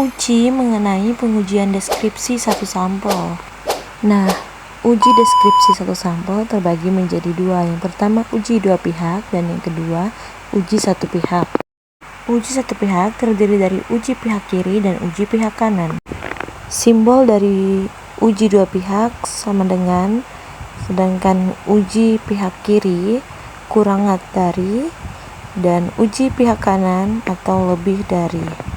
Uji mengenai pengujian deskripsi satu sampel. Nah, uji deskripsi satu sampel terbagi menjadi dua. Yang pertama uji dua pihak dan yang kedua uji satu pihak. Uji satu pihak terdiri dari uji pihak kiri dan uji pihak kanan. Simbol dari uji dua pihak sama dengan, sedangkan uji pihak kiri kurang dari, dan uji pihak kanan atau lebih dari.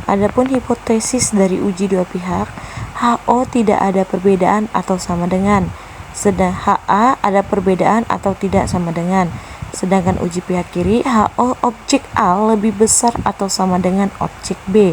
Adapun hipotesis dari uji dua pihak, HO tidak ada perbedaan atau sama dengan, sedang HA ada perbedaan atau tidak sama dengan. Sedangkan uji pihak kiri, HO objek A lebih besar atau sama dengan objek B.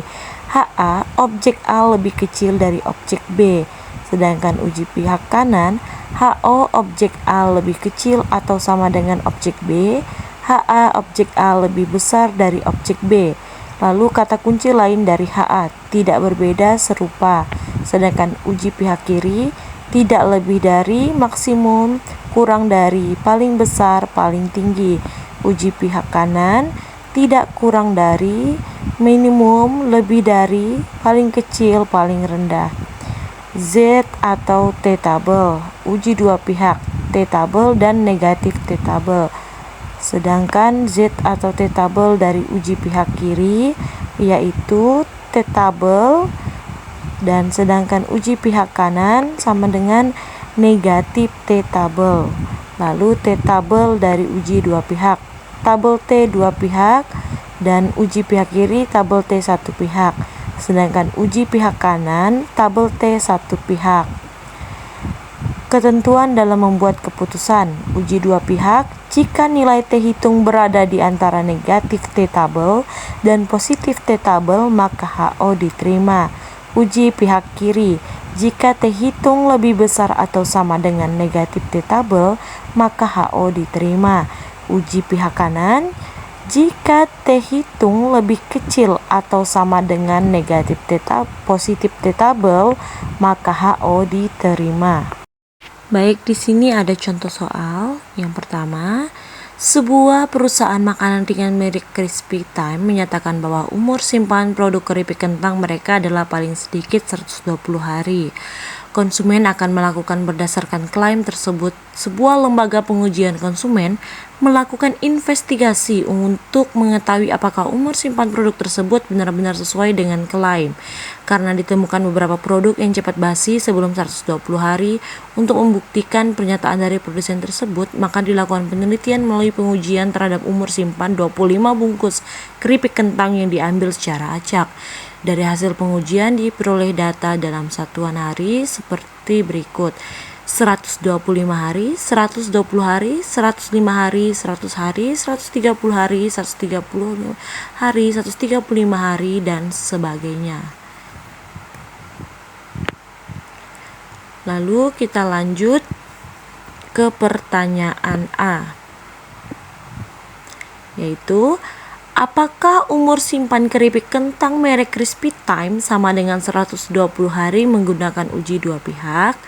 HA objek A lebih kecil dari objek B. Sedangkan uji pihak kanan, HO objek A lebih kecil atau sama dengan objek B. HA objek A lebih besar dari objek B. Lalu kata kunci lain dari HA, tidak berbeda, serupa. Sedangkan uji pihak kiri, tidak lebih dari, maksimum, kurang dari, paling besar, paling tinggi. Uji pihak kanan, tidak kurang dari, minimum, lebih dari, paling kecil, paling rendah. Z atau T-tabel, uji dua pihak, T-tabel dan negatif T-tabel. Sedangkan Z atau T-tabel dari uji pihak kiri yaitu T-tabel, dan sedangkan uji pihak kanan sama dengan negatif T-tabel. Lalu T-tabel dari uji dua pihak, tabel T dua pihak, dan uji pihak kiri tabel T satu pihak. Sedangkan uji pihak kanan tabel T satu pihak. Ketentuan dalam membuat keputusan uji dua pihak, jika nilai T hitung berada di antara negatif T-tabel dan positif T-tabel, maka HO diterima. Uji pihak kiri, jika T hitung lebih besar atau sama dengan negatif T-tabel, maka HO diterima. Uji pihak kanan, jika T hitung lebih kecil atau sama dengan negatif positif T-tabel, maka HO diterima. Baik, di sini ada contoh soal. Yang pertama, sebuah perusahaan makanan ringan merek Krispy Time menyatakan bahwa umur simpan produk keripik kentang mereka adalah paling sedikit 120 hari. Konsumen akan melakukan berdasarkan klaim tersebut. Sebuah lembaga pengujian konsumen melakukan investigasi untuk mengetahui apakah umur simpan produk tersebut benar-benar sesuai dengan klaim. Karena ditemukan beberapa produk yang cepat basi sebelum 120 hari, untuk membuktikan pernyataan dari produsen tersebut, maka dilakukan penelitian melalui pengujian terhadap umur simpan 25 bungkus keripik kentang yang diambil secara acak. Dari hasil pengujian diperoleh data dalam satuan hari seperti berikut: 125 hari, 120 hari, 105 hari, 100 hari, 130 hari, 130 hari, 135 hari, dan sebagainya. Lalu kita lanjut ke pertanyaan A, yaitu apakah umur simpan keripik kentang merek Krispy Time sama dengan 120 hari menggunakan uji dua pihak?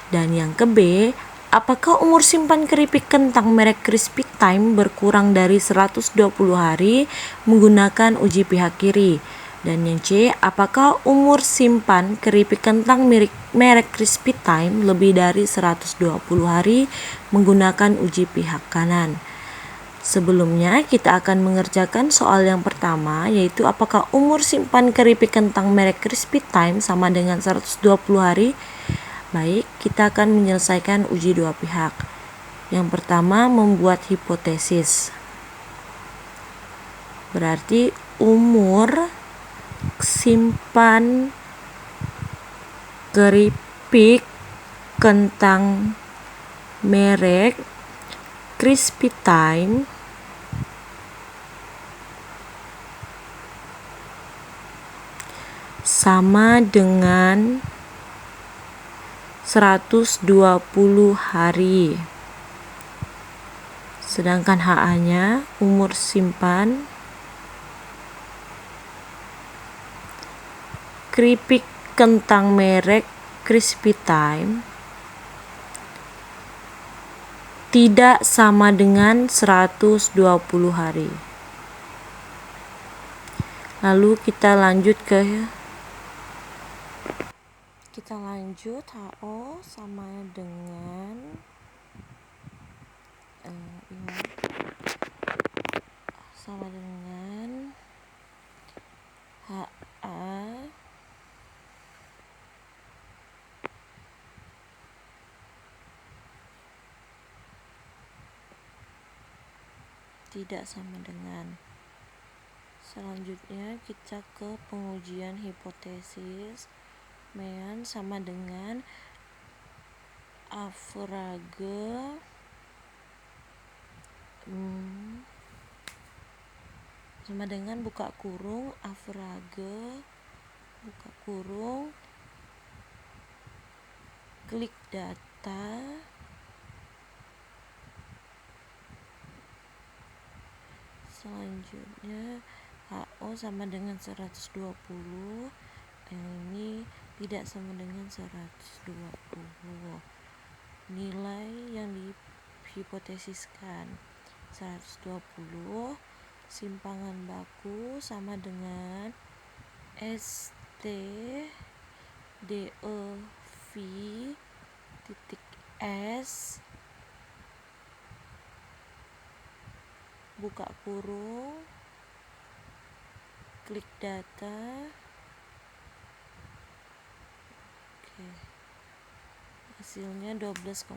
Dan yang ke B, apakah umur simpan keripik kentang merek Krispy Time berkurang dari 120 hari menggunakan uji pihak kiri? Dan yang C, apakah umur simpan keripik kentang merek Krispy Time lebih dari 120 hari menggunakan uji pihak kanan? Sebelumnya kita akan mengerjakan soal yang pertama, yaitu apakah umur simpan keripik kentang merek Krispy Time sama dengan 120 hari? Baik, kita akan menyelesaikan uji dua pihak. Yang pertama, membuat hipotesis. Berarti umur simpan keripik kentang merek Krispy Time sama dengan 120 hari. Sedangkan HA-nya, umur simpan keripik kentang merek Krispy Time tidak sama dengan 120 hari. Lalu kita lanjut ke Kita lanjut, HO sama dengan sama dengan HA tidak sama dengan. Selanjutnya kita ke pengujian hipotesis. Mean sama dengan average sama dengan buka kurung average buka kurung klik data selanjutnya HO sama dengan 120. Yang ini tidak sama dengan 120. Nilai yang dihipotesiskan 120. Simpangan baku sama dengan ST DEV titik S buka kurung klik data. Hasilnya 12,84.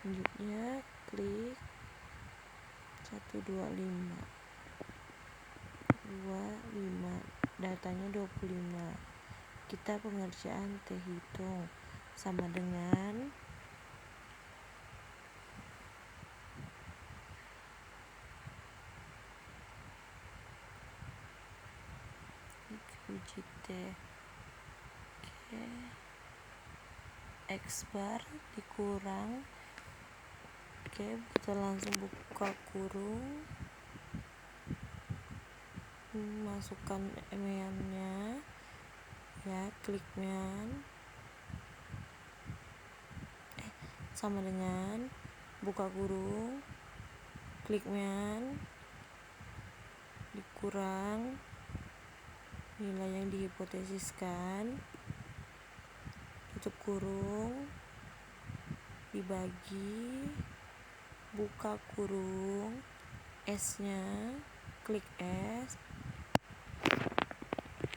Selanjutnya klik 125 datanya 25. Kita pengerjaan T hitung sama dengan uji T. X bar dikurang. Kita langsung buka kurung, masukkan meannya ya, klik mean sama dengan buka kurung klik mean dikurang nilai yang dihipotesiskan, tutup kurung, dibagi, buka kurung, S-nya, klik S,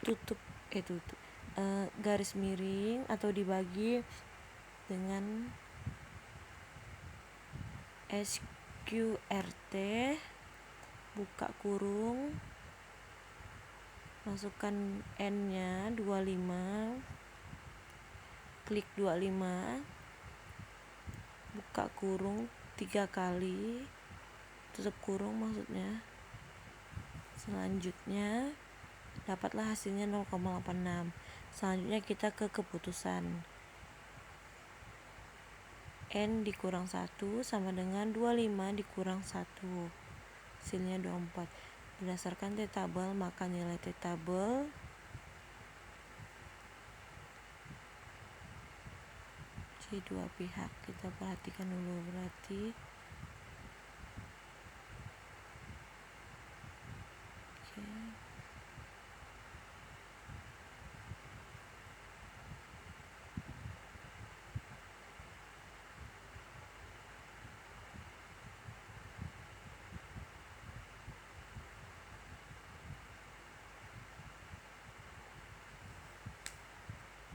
tutup garis miring atau dibagi dengan SQRT, buka kurung, masukkan N-nya 25, klik 25, buka kurung 3 kali, tutup kurung maksudnya. Selanjutnya dapatlah hasilnya 0,86. Selanjutnya kita ke keputusan. N dikurang 1 sama dengan 25 dikurang 1. Hasilnya 24. Berdasarkan T-tabel, maka nilai T-tabel C dua pihak. Kita perhatikan dulu berarti.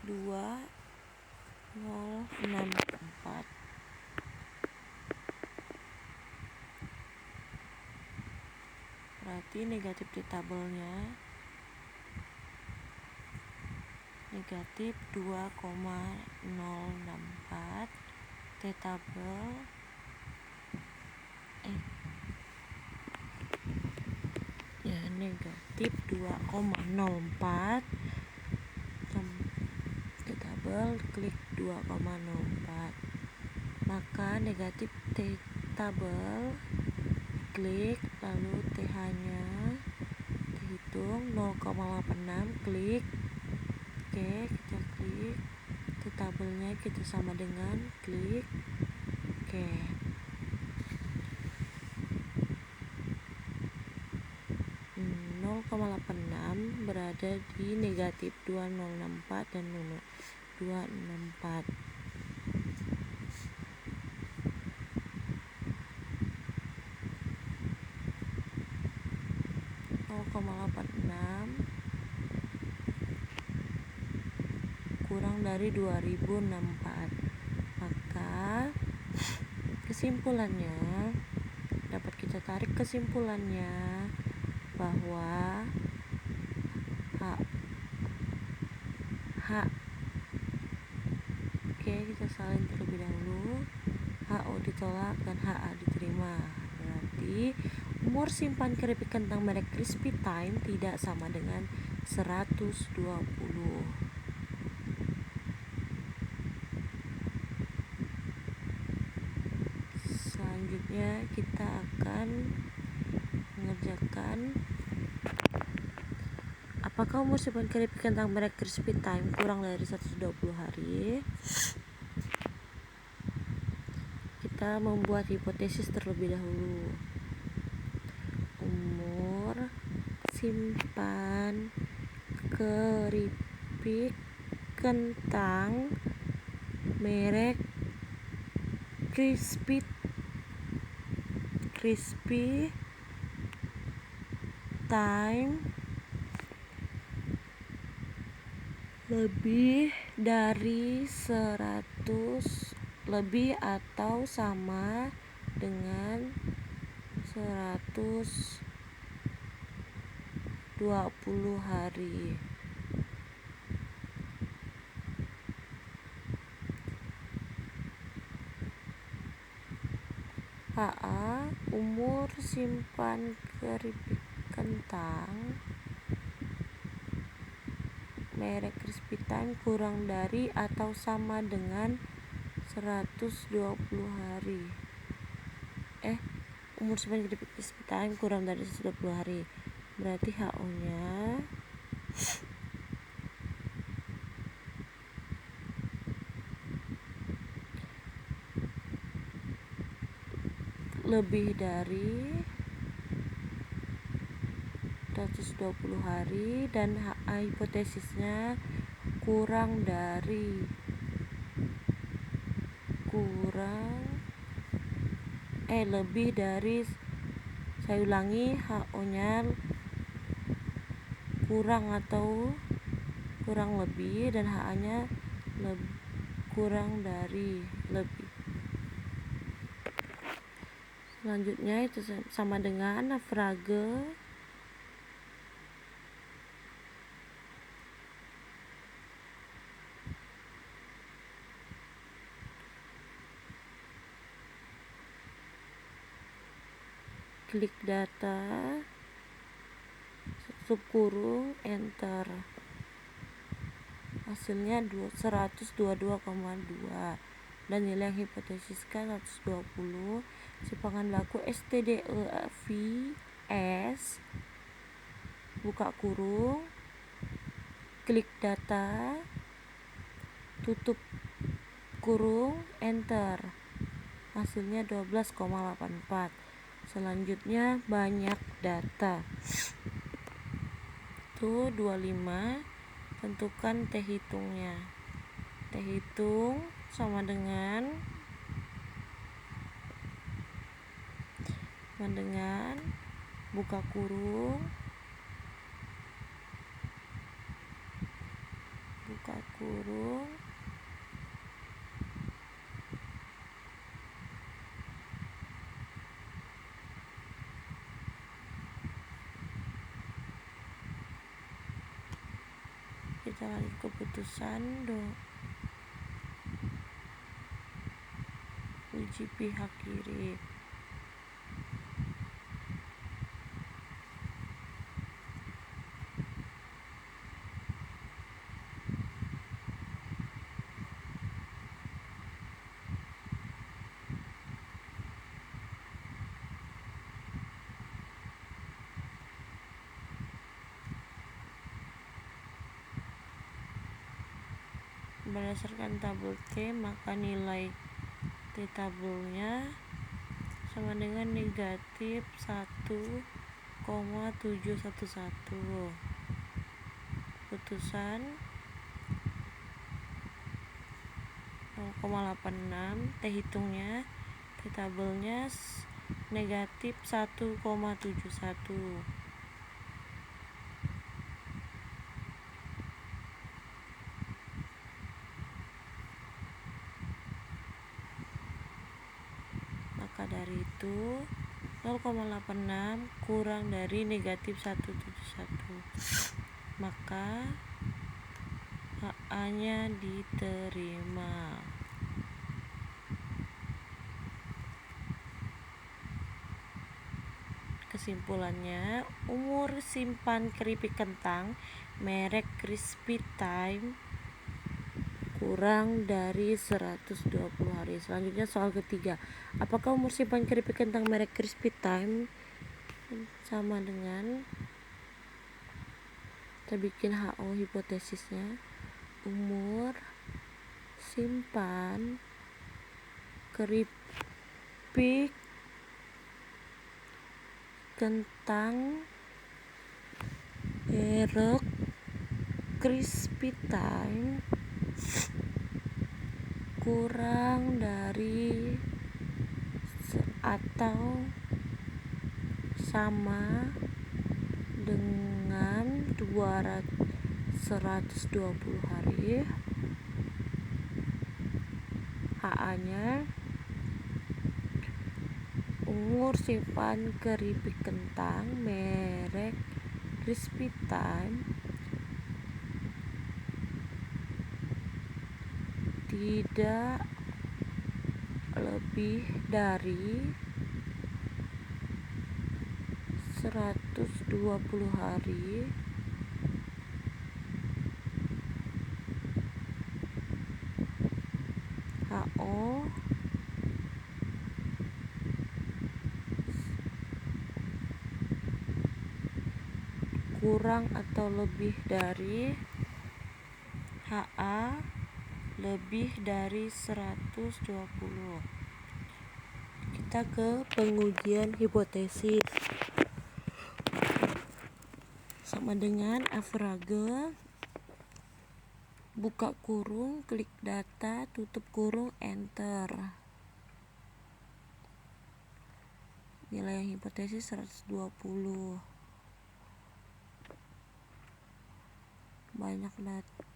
Dua 064 berarti negatif di tabelnya negatif 2,064 T tabel negatif 2,04 T tabel klik 2,04 maka negatif T tabel klik lalu TH nya dihitung 0,86 klik. Oke, kita klik T tabelnya kita sama dengan klik. Oke, 0,86 0,86 berada di negatif 2064 dan 264. Kurang dari 2064, maka kesimpulannya dapat kita tarik kesimpulannya bahwa kita salin terlebih dahulu. HO ditolak dan HA diterima. Berarti umur simpan keripik kentang merek Crispy Time tidak sama dengan 120. Selanjutnya kita akan mengerjakan apakah umur simpan keripik kentang merek Crispy Time kurang dari 120 hari. Kita membuat hipotesis terlebih dahulu. Umur simpan keripik kentang merek Crispy Time lebih dari 100 lebih atau sama dengan 120 hari. HA umur simpan keripik kentang merek Crispy Time kurang dari atau sama dengan 120 hari. Umur simpan keripik Crispy Time kurang dari 120 hari. Berarti HO-nya lebih dari 120 hari dan HA hipotesisnya lebih dari, saya ulangi, HO-nya kurang lebih dan HA-nya kurang dari lebih. Selanjutnya itu sama dengan naufrage klik data, tutup kurung, enter. Hasilnya 122,2 dan nilai yang hipotesiskan 120. Simpangan baku STDEVS, buka kurung, klik data, tutup kurung, enter. Hasilnya 12,84. Selanjutnya banyak data. 25. Tentukan T hitungnya. T hitung sama dengan buka kurung, kita lanjut keputusan uji pihak kiri. Berdasarkan tabel T, maka nilai T tabelnya sama dengan negatif 1 0,711. Putusan 0,86, T hitungnya, T tabelnya negatif 1,71. Maka dari itu 0,86 kurang dari negatif 171, maka HA-nya diterima. Kesimpulannya, umur simpan keripik kentang merek Crispy Time kurang dari 120 hari. Selanjutnya soal ketiga, apakah umur simpan keripik kentang merek Crispy Time sama dengan, kita bikin HO hipotesisnya, umur simpan keripik kentang merek Crispy Time kurang dari atau sama dengan 120 hari. HA-nya, umur simpan keripik kentang merek Crispy Time tidak lebih dari 120 hari HO kurang atau lebih dari HA lebih dari 120. Kita ke pengujian hipotesis. Sama dengan Average, buka kurung, klik data, tutup kurung, enter. Nilai hipotesis 120. Banyak data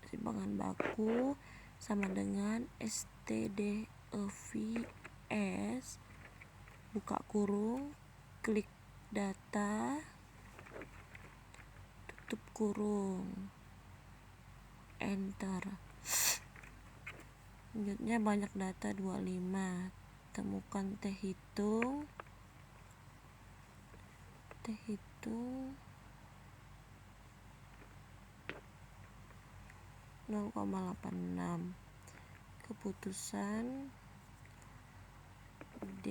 simpangan baku sama dengan STDEVS, buka kurung, klik data, tutup kurung, enter. Selanjutnya banyak data 25. Temukan T hitung 0,86. Keputusan D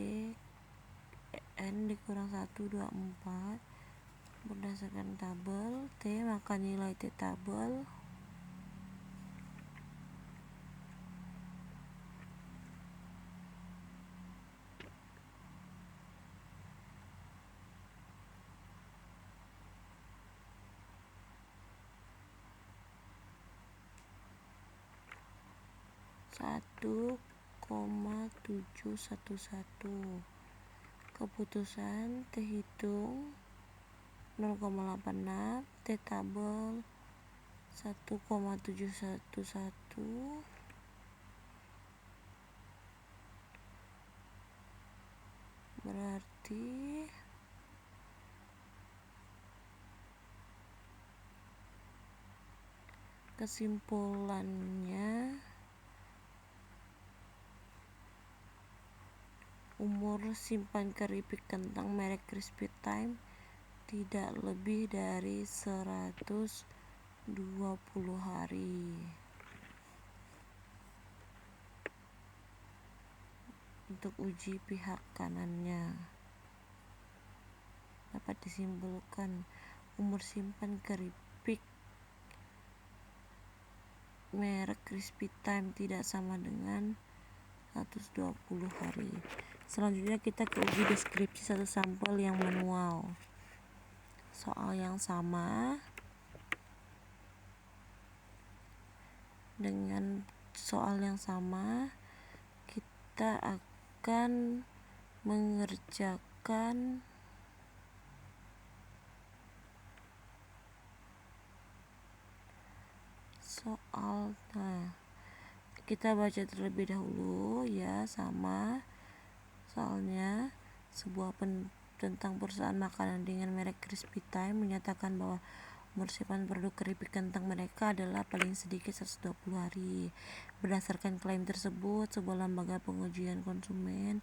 N dikurang 124 berdasarkan tabel T, maka nilai T tabel satu 0,711. Keputusan T hitung 0,86, T tabel 1,711, berarti kesimpulannya umur simpan keripik kentang merek Crispy Time tidak lebih dari 120 hari. Untuk uji pihak kanannya, dapat disimpulkan umur simpan keripik merek Crispy Time tidak sama dengan 120 hari. Selanjutnya kita ke uji deskripsi satu sampel yang manual. Soal yang sama dengan soal yang sama kita akan mengerjakan soal. Kita baca terlebih dahulu ya, sama soalnya. Tentang perusahaan makanan dengan merek Crispy Time menyatakan bahwa umur simpan produk keripik kentang mereka adalah paling sedikit 120 hari. Berdasarkan klaim tersebut, sebuah lembaga pengujian konsumen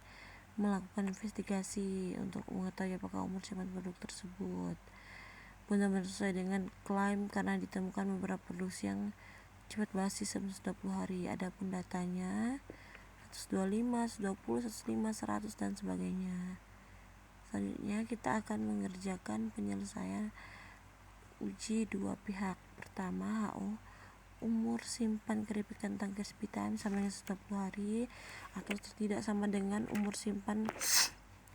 melakukan investigasi untuk mengetahui apakah umur simpan produk tersebut benar-benar sesuai dengan klaim karena ditemukan beberapa produksi yang cepat basi sebelum 120 hari. Adapun datanya 125, 120, 105, 100 dan sebagainya. Selanjutnya kita akan mengerjakan penyelesaian uji dua pihak. Pertama, HO umur simpan keripik kentang Crispy Time sama dengan 120 hari atau tidak sama dengan umur simpan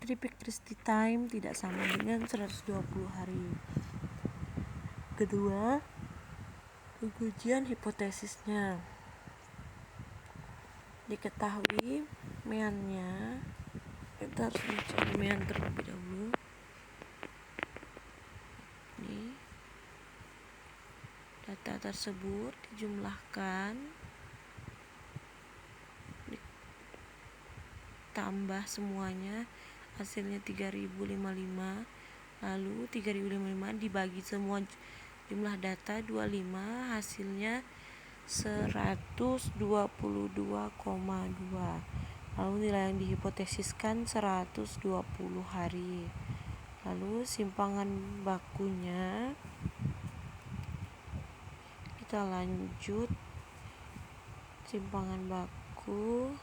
keripik Crispy Time tidak sama dengan 120 hari. Kedua, pengujian hipotesisnya. Diketahui meannya, kita harus mencari mean terlebih dahulu. Ini data tersebut dijumlahkan, ditambah semuanya, hasilnya 3055. Lalu 3055 dibagi semua jumlah data 25, hasilnya 122,2. Lalu nilai yang dihipotesiskan 120 hari. Lalu simpangan bakunya, kita lanjut. Simpangan baku